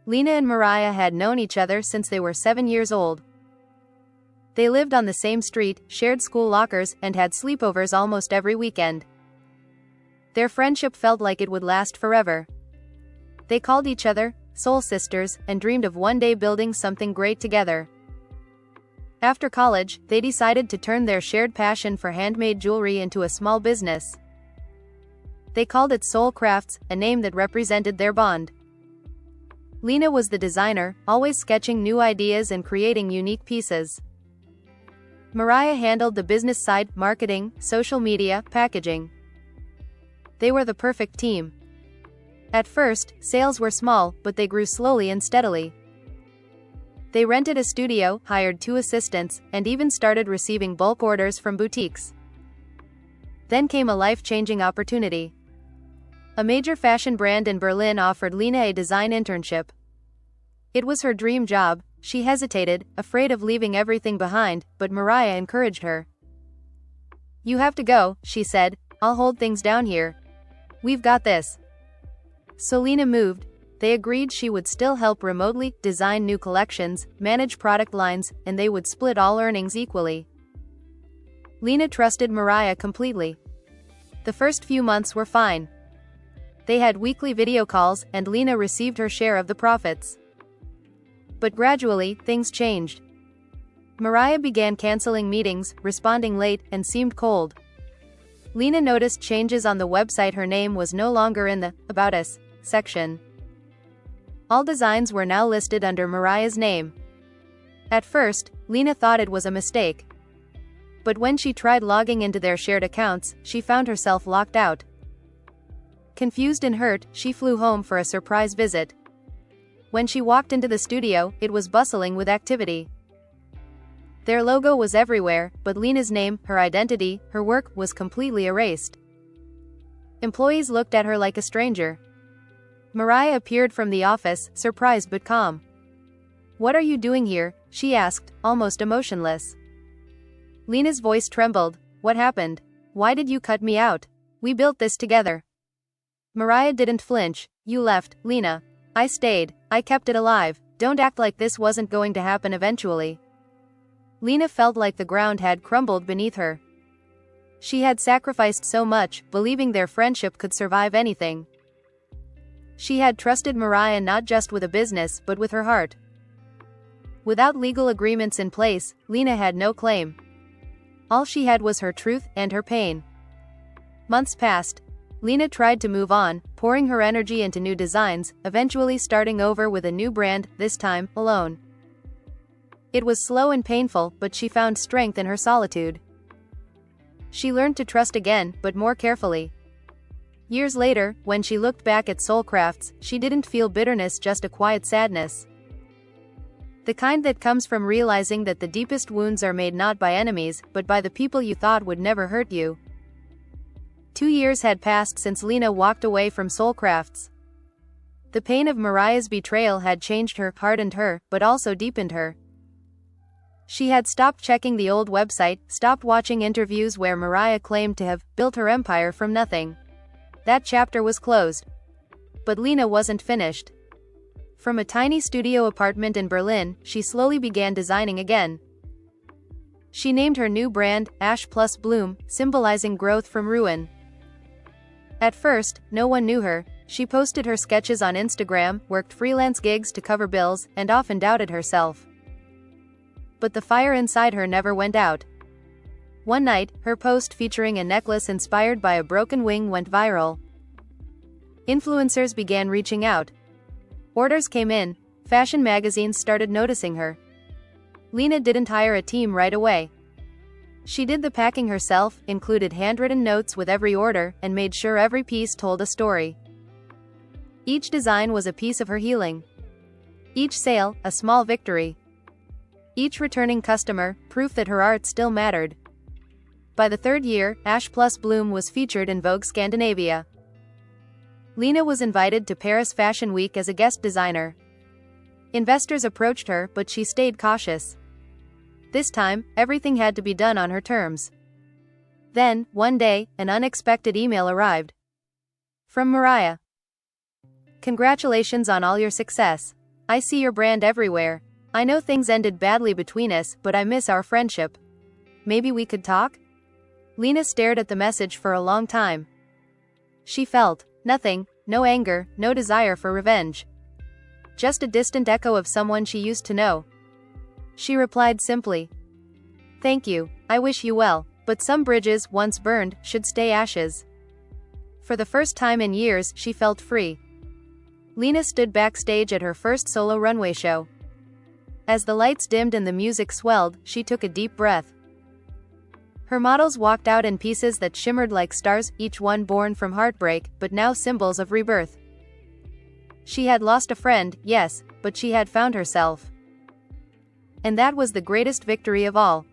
Lena and Mariah had known each other since they were 7 years old. They lived on the same street, shared school lockers, and had sleepovers almost every weekend. Their friendship felt like it would last forever. They called each other soul sisters and dreamed of one day building something great together. After college, they decided to turn their shared passion for handmade jewelry into a small business. They called it Soul Crafts, a name that represented their bond. Lena was the designer, always sketching new ideas and creating unique pieces. Mariah handled the business side, marketing, social media, packaging. They were the perfect team. At first, sales were small, but they grew slowly and steadily. They rented a studio, hired 2 assistants, and even started receiving bulk orders from boutiques. Then came a life-changing opportunity. A major fashion brand in Berlin offered Lena a design internship. It was her dream job. She hesitated, afraid of leaving everything behind, but Mariah encouraged her. "You have to go," she said. "I'll hold things down here. We've got this." So Lena moved. They agreed she would still help remotely, design new collections, manage product lines, and they would split all earnings equally. Lena trusted Mariah completely. The first few months were fine. They had weekly video calls, and Lena received her share of the profits. But gradually, things changed. Mariah began canceling meetings, responding late, and seemed cold. Lena noticed changes on the website. Her name was no longer in the About Us section. All designs were now listed under Mariah's name. At first, Lena thought it was a mistake. But when she tried logging into their shared accounts, she found herself locked out. Confused and hurt, she flew home for a surprise visit. When she walked into the studio, it was bustling with activity. Their logo was everywhere, but Lena's name, her identity, her work, was completely erased. Employees looked at her like a stranger. Mariah appeared from the office, surprised but calm. "What are you doing here?" she asked, almost emotionless. Lena's voice trembled. "What happened? Why did you cut me out? We built this together." Mariah didn't flinch. "You left, Lena. I stayed. I kept it alive. Don't act like this wasn't going to happen eventually." Lena felt like the ground had crumbled beneath her. She had sacrificed so much, believing their friendship could survive anything. She had trusted Mariah not just with a business, but with her heart. Without legal agreements in place, Lena had no claim. All she had was her truth and her pain. Months passed. Lena tried to move on, pouring her energy into new designs, eventually starting over with a new brand, this time, alone. It was slow and painful, but she found strength in her solitude. She learned to trust again, but more carefully. Years later, when she looked back at Soul Crafts, she didn't feel bitterness, just a quiet sadness. The kind that comes from realizing that the deepest wounds are made not by enemies, but by the people you thought would never hurt you. 2 years had passed since Lena walked away from Soul Crafts. The pain of Mariah's betrayal had changed her, hardened her, but also deepened her. She had stopped checking the old website, stopped watching interviews where Mariah claimed to have built her empire from nothing. That chapter was closed. But Lena wasn't finished. From a tiny studio apartment in Berlin, she slowly began designing again. She named her new brand, Ash Plus Bloom, symbolizing growth from ruin. At first, no one knew her. She posted her sketches on Instagram, worked freelance gigs to cover bills, and often doubted herself. But the fire inside her never went out. One night, her post featuring a necklace inspired by a broken wing went viral. Influencers began reaching out. Orders came in. Fashion magazines started noticing her. Lena didn't hire a team right away. She did the packing herself, included handwritten notes with every order, and made sure every piece told a story. Each design was a piece of her healing. Each sale, a small victory. Each returning customer, proof that her art still mattered. By the 3rd year, Ash Plus Bloom was featured in Vogue Scandinavia. Lena was invited to Paris Fashion Week as a guest designer. Investors approached her, but she stayed cautious. This time, everything had to be done on her terms. Then, one day, an unexpected email arrived. From Mariah. "Congratulations on all your success. I see your brand everywhere. I know things ended badly between us, but I miss our friendship. Maybe we could talk? Lena stared at the message for a long time. She felt nothing, no anger, no desire for revenge. Just a distant echo of someone she used to know. She replied simply, "Thank you, I wish you well, but some bridges, once burned, should stay ashes." For the first time in years, she felt free. Lena stood backstage at her first solo runway show. As the lights dimmed and the music swelled, she took a deep breath. Her models walked out in pieces that shimmered like stars, each one born from heartbreak, but now symbols of rebirth. She had lost a friend, yes, but she had found herself. And that was the greatest victory of all.